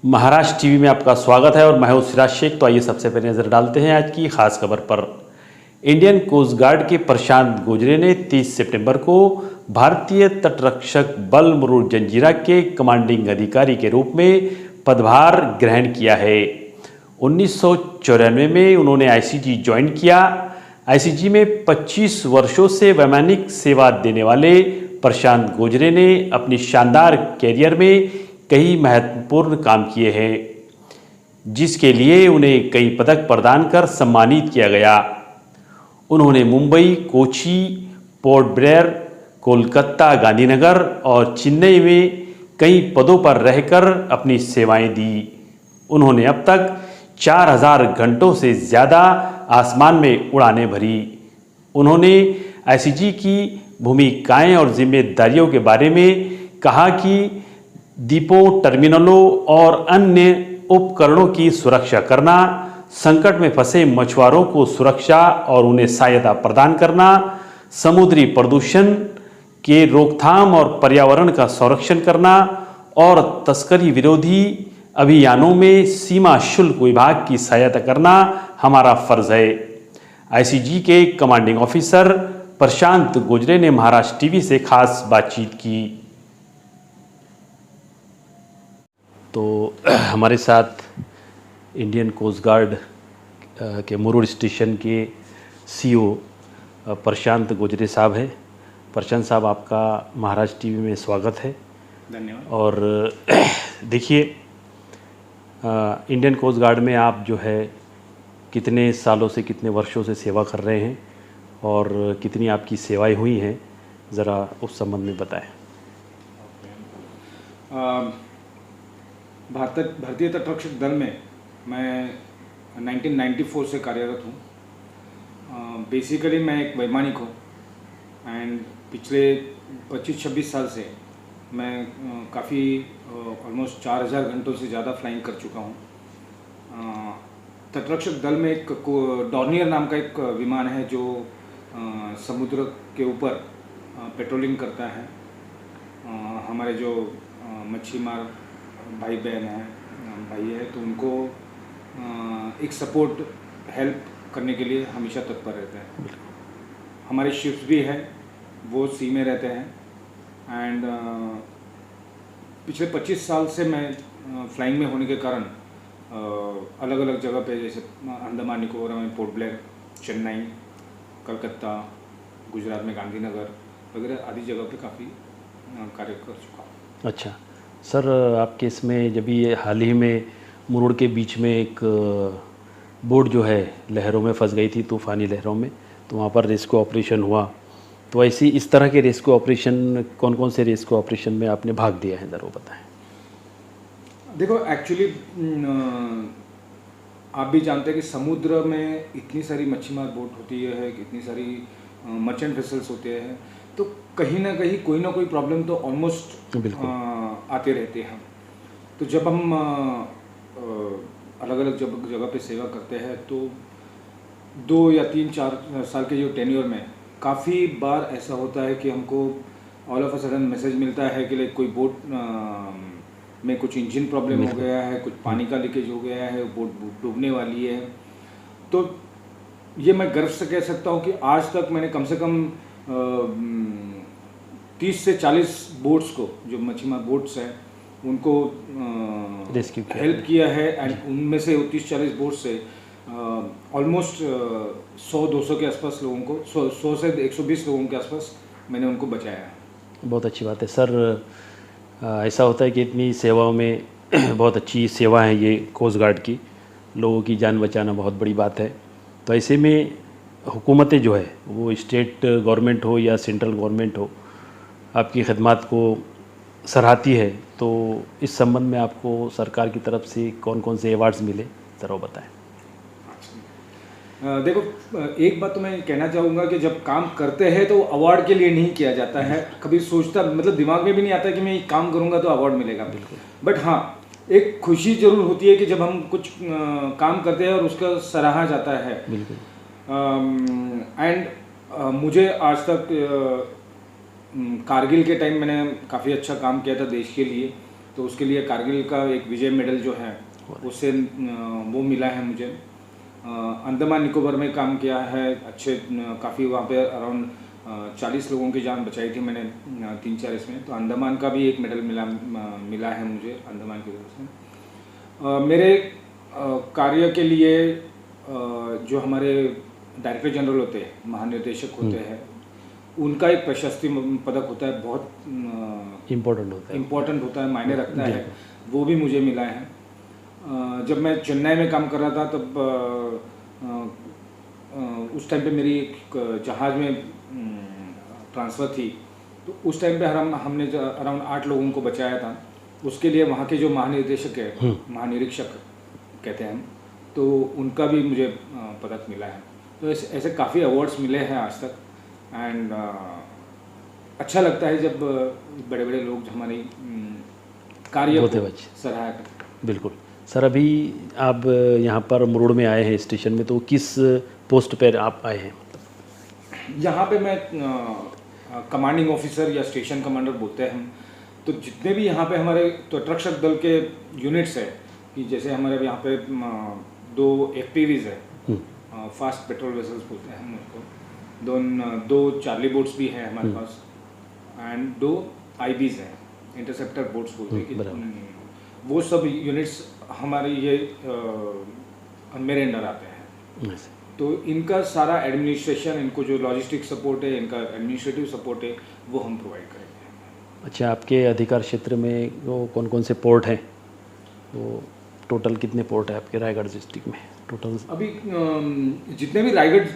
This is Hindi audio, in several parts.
महाराष्ट्र टीवी में आपका स्वागत है और मैं हूं सिराज शेख। तो आइए सबसे पहले नजर डालते हैं आज की खास खबर पर। इंडियन कोस्ट गार्ड के प्रशांत गोजरे ने 30 सितंबर को भारतीय तटरक्षक बल मुरुड जंजीरा के कमांडिंग अधिकारी के रूप में पदभार ग्रहण किया है। 1994 में उन्होंने आईसीजी ज्वाइन किया। आईसीजी में 25 वर्षों से वैमानिक सेवा देने वाले प्रशांत गोजरे ने अपनी शानदार कैरियर में कई महत्वपूर्ण काम किए हैं, जिसके लिए उन्हें कई पदक प्रदान कर सम्मानित किया गया। उन्होंने मुंबई, कोची, पोर्ट ब्लेयर, कोलकाता, गांधीनगर और चेन्नई में कई पदों पर रहकर अपनी सेवाएं दी। उन्होंने अब तक 4000 घंटों से ज़्यादा आसमान में उड़ानें भरी। उन्होंने आईसीजी की भूमिकाएं और जिम्मेदारियों के बारे में कहा कि डिपो, टर्मिनलों और अन्य उपकरणों की सुरक्षा करना, संकट में फंसे मछुआरों को सुरक्षा और उन्हें सहायता प्रदान करना, समुद्री प्रदूषण के रोकथाम और पर्यावरण का संरक्षण करना और तस्करी विरोधी अभियानों में सीमा शुल्क विभाग की सहायता करना हमारा फर्ज है। आईसीजी के कमांडिंग ऑफिसर प्रशांत गोजरे ने महाराष्ट्र टीवी से खास बातचीत की। तो हमारे साथ इंडियन कोस्ट गार्ड के मुरुड स्टेशन के सीईओ प्रशांत गोजरे साहब हैं। प्रशांत साहब, आपका महाराष्ट्र टीवी में स्वागत है। धन्यवाद। और देखिए, इंडियन कोस्ट गार्ड में आप जो है कितने सालों से, कितने वर्षों से सेवा कर रहे हैं और कितनी आपकी सेवाएं हुई हैं, ज़रा उस संबंध में बताएं। भारतीय तटरक्षक दल में मैं 1994 से कार्यरत हूँ। बेसिकली मैं एक वैमानिक हूँ एंड पिछले 25-26 साल से मैं काफ़ी ऑलमोस्ट 4000 घंटों से ज़्यादा फ्लाइंग कर चुका हूँ। तटरक्षक दल में एक डॉर्नियर नाम का एक विमान है जो समुद्र के ऊपर पेट्रोलिंग करता है। हमारे जो मच्छी मार भाई बहन है तो उनको एक सपोर्ट हेल्प करने के लिए हमेशा तत्पर रहते हैं। हमारे शिप्स भी हैं, वो सी में रहते हैं एंड पिछले 25 साल से मैं फ्लाइंग में होने के कारण अलग अलग जगह पे, जैसे अंडमान निकोबार में पोर्ट ब्लेयर, चेन्नई, कलकत्ता, गुजरात में गांधीनगर वगैरह आदि जगह पे काफ़ी कार्य कर चुका हूँ। अच्छा सर, आपके इसमें जब ये हाल ही में मुरुड के बीच में एक बोट जो है लहरों में फंस गई थी, तूफ़ानी लहरों में, तो वहाँ पर रेस्क्यू ऑपरेशन हुआ। तो ऐसी इस तरह के रेस्क्यू ऑपरेशन, कौन कौन से रेस्क्यू ऑपरेशन में आपने भाग दिया है, ज़रूर बताएं। देखो, एक्चुअली आप भी जानते हैं कि समुद्र में इतनी सारी मच्छी मार बोट होती है, इतनी सारी मर्चेंट वेसल्स होते हैं, तो कहीं ना कहीं कोई ना कोई प्रॉब्लम तो ऑलमोस्ट आते रहते हैं। तो जब हम अलग अलग जगह पे सेवा करते हैं तो 2 या 3-4 साल के जो टेन्योर में काफ़ी बार ऐसा होता है कि हमको all of a sudden message मिलता है कि लाइक कोई बोट में कुछ इंजन प्रॉब्लम हो गया है, कुछ पानी का लीकेज हो गया है, बोट डूबने वाली है। तो ये मैं गर्व से कह सकता हूँ कि आज तक मैंने कम से कम 30 से 40 बोट्स को, जो मछीमार बोट्स हैं, उनको रेस्क्यू हेल्प किया है एंड उनमें से 30-40 बोट से ऑलमोस्ट 100-200 के आसपास लोगों को, 100 से 120 लोगों के आसपास मैंने उनको बचाया है। बहुत अच्छी बात है सर। ऐसा होता है कि इतनी सेवाओं में बहुत अच्छी सेवा है ये कोस्ट गार्ड की, लोगों की जान बचाना बहुत बड़ी बात है। तो ऐसे में हुकूमतें जो है, वो स्टेट गवर्नमेंट हो या सेंट्रल गवर्नमेंट हो, आपकी खिदमत को सराहती है। तो इस संबंध में आपको सरकार की तरफ से कौन कौन से अवार्ड्स मिले, ज़रा बताएं। देखो, एक बात तो मैं कहना चाहूँगा कि जब काम करते हैं तो अवार्ड के लिए नहीं किया जाता है। कभी सोचता, मतलब दिमाग में भी नहीं आता कि मैं काम करूँगा तो अवार्ड मिलेगा। बिल्कुल। बट हाँ, एक खुशी ज़रूर होती है कि जब हम कुछ काम करते हैं और उसका सराहा जाता है। बिल्कुल। एंड मुझे आज तक कारगिल के टाइम मैंने काफ़ी अच्छा काम किया था देश के लिए। तो उसके लिए कारगिल का एक विजय मेडल जो है उससे वो मिला है मुझे। अंडमान निकोबार में काम किया है, अच्छे काफ़ी वहाँ पे अराउंड 40 लोगों की जान बचाई थी मैंने 3-4 इसमें। तो अंडमान का भी एक मेडल मिला है मुझे अंडमान की तरफ से। मेरे कार्य के लिए जो हमारे डायरेक्टर जनरल होते हैं, महानिदेशक होते हैं, उनका एक प्रशस्ति पदक होता है, बहुत इम्पोर्टेंट होता है, मायने रखता है, वो भी मुझे मिला है। जब मैं चेन्नई में काम कर रहा था तब उस टाइम पे मेरी एक जहाज़ में ट्रांसफ़र थी, तो उस टाइम पे हमने अराउंड 8 लोगों को बचाया था। उसके लिए वहाँ के जो महानिदेशक है, महानिरीक्षक कहते हैं हम, तो उनका भी मुझे पदक मिला है। तो ऐसे काफ़ी अवार्ड्स मिले हैं आज तक। एंड अच्छा लगता है जब बड़े बड़े लोग हमारे कार्य को सराहा करते हैं। बिल्कुल सर, अभी आप यहाँ पर मुरुड़ में आए हैं स्टेशन में, तो किस पोस्ट पर आप आए हैं? यहाँ पे मैं कमांडिंग ऑफिसर या स्टेशन कमांडर बोलते हैं हम। तो जितने भी यहाँ पे हमारे तटरक्षक दल के यूनिट्स है, कि जैसे हमारे यहाँ पे 2 FPVs है, फास्ट पेट्रोल वेसल्स बोलते हैं हम उसको, 2 चार्ली बोट्स भी हैं हमारे पास, एंड 2 IBs हैं, इंटरसेप्टर बोट्स बोलते हैं कि वो सब यूनिट्स हमारे ये मेरे अंडर आते हैं। तो इनका सारा एडमिनिस्ट्रेशन, इनको जो लॉजिस्टिक सपोर्ट है, इनका एडमिनिस्ट्रेटिव सपोर्ट है, वो हम प्रोवाइड करेंगे। अच्छा, आपके अधिकार क्षेत्र में वो कौन कौन से पोर्ट हैं? वो टोटल कितने पोर्ट है आपके रायगढ़ डिस्ट्रिक्ट में टोटल? अभी जितने भी रायगढ़,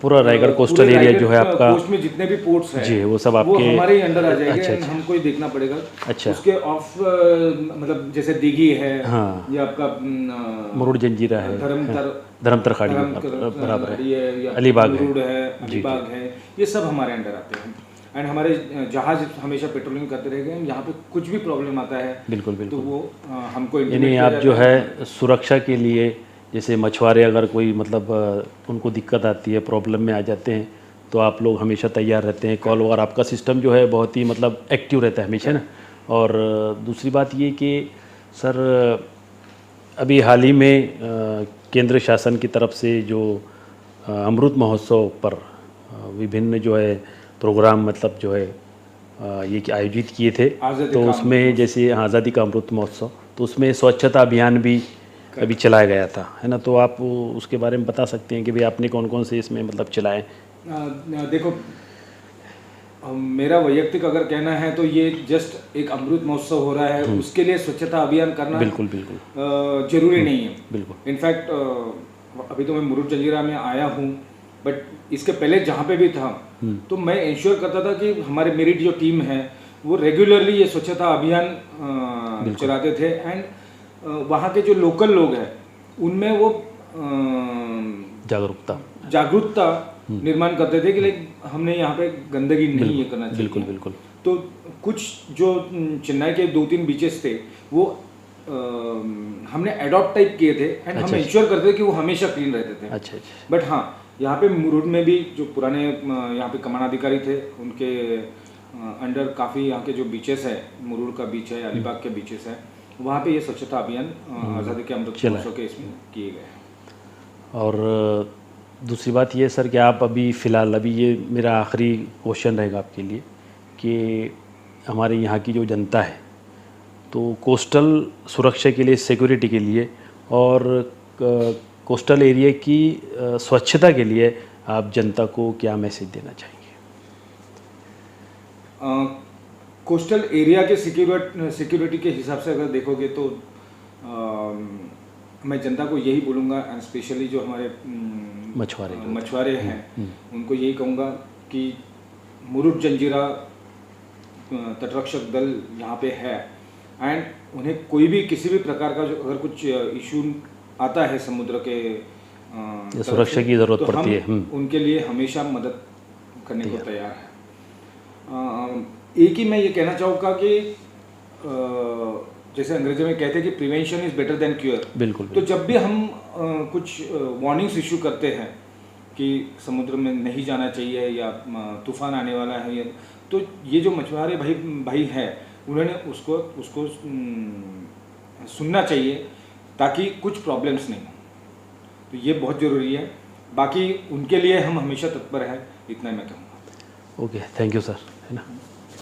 पूरा रायगढ़ कोस्टल एरिया जो है आपका, कोस्ट में जितने भी पोर्ट्स हैं जी, वो सब आपके, वो हमारे ही अंडर आ जाएंगे। अच्छा, अच्छा। हमको ही देखना पड़ेगा। अच्छा। उसके ऑफ मतलब जैसे दिघी है, हाँ, या आपका मुरुड़ जंजीरा है, धर्मतर खाड़ी बराबर है, अलीबाग है, ये सब हमारे अंडर आते हैं। एंड हमारे जहाज हमेशा पेट्रोलिंग करते रहेंगे। यहाँ पे कुछ भी प्रॉब्लम आता है बिल्कुल बिल्कुल, तो वो हमको, यानी आप जो है सुरक्षा के लिए, जैसे मछुआरे अगर कोई मतलब उनको दिक्कत आती है, प्रॉब्लम में आ जाते हैं, तो आप लोग हमेशा तैयार रहते हैं। कॉल और आपका सिस्टम जो है बहुत ही मतलब एक्टिव रहता है हमेशा ना। और दूसरी बात ये कि सर अभी हाल ही में केंद्र शासन की तरफ से जो अमृत महोत्सव पर विभिन्न जो है प्रोग्राम मतलब जो है ये आयोजित किए थे, तो उसमें जैसे आज़ादी का अमृत महोत्सव, तो उसमें स्वच्छता अभियान भी अभी चलाया गया था, है ना? तो आप उसके बारे में बता सकते हैं कि भाई आपने कौन कौन से इसमें मतलब चलाए? देखो, मेरा वैयक्तिक अगर कहना है तो ये जस्ट एक अमृत महोत्सव हो रहा है, उसके लिए स्वच्छता अभियान करना बिल्कुल बिल्कुल जरूरी नहीं है। बिल्कुल। इनफैक्ट अभी तो मैं मुरुड़ जंजीरा में आया हूँ, बट इसके पहले जहाँ पे भी था तो मैं इंश्योर करता था कि हमारे मेरी जो टीम है वो रेगुलरली ये स्वच्छता अभियान चलाते थे। एंड वहाँ के जो लोकल लोग हैं उनमें वो जागरूकता निर्माण करते थे कि हमने यहाँ पे गंदगी नहीं करना चाहिए। बिल्कुल बिल्कुल। तो कुछ जो चेन्नई के 2-3 बीचेस थे वो हमने एडॉप्ट टाइप किए थे, एंड हम इंश्योर करते थे कि वो हमेशा क्लीन रहते थे। अच्छा। बट हाँ, यहाँ पे मुरुड़ में भी जो पुराने यहाँ पे कमांडाधिकारी थे उनके अंडर काफ़ी यहाँ के जो बीचेस है, मुरुड़ का बीच है, अलीबाग के बीचेस है, वहाँ पे ये स्वच्छता अभियान आज़ादी के अमृत महोत्सव के इसमें किए गए हैं। और दूसरी बात ये सर कि आप अभी फ़िलहाल, अभी ये मेरा आखिरी क्वेश्चन रहेगा आपके लिए कि हमारे यहाँ की जो जनता है तो कोस्टल सुरक्षा के लिए, सिक्योरिटी के लिए और कोस्टल एरिया की स्वच्छता के लिए आप जनता को क्या मैसेज देना चाहेंगे? कोस्टल एरिया के सिक्योरिटी के हिसाब से अगर देखोगे तो मैं जनता को यही बोलूँगा, एंड स्पेशली जो हमारे मछुआरे हैं उनको यही कहूँगा कि मुरुड़ जंजीरा तटरक्षक दल यहाँ पे है, एंड उन्हें कोई भी किसी भी प्रकार का जो अगर कुछ इशू आता है समुद्र के सुरक्षा की ज़रूरत पड़ती है, उनके लिए हमेशा मदद करने को तैयार है। एक ही मैं ये कहना चाहूँगा कि जैसे अंग्रेजी में कहते हैं कि prevention is better than cure. बिल्कुल। तो जब भी हम कुछ वार्निंग्स इशू करते हैं कि समुद्र में नहीं जाना चाहिए या तूफान आने वाला है, तो ये जो मछुआरे भाई हैं उन्होंने उसको उसको सुनना चाहिए ताकि कुछ प्रॉब्लम्स नहीं हो। तो ये बहुत ज़रूरी है। बाकी उनके लिए हम हमेशा तत्पर हैं, इतना मैं कहूँगा। ओके, थैंक यू सर, है ना।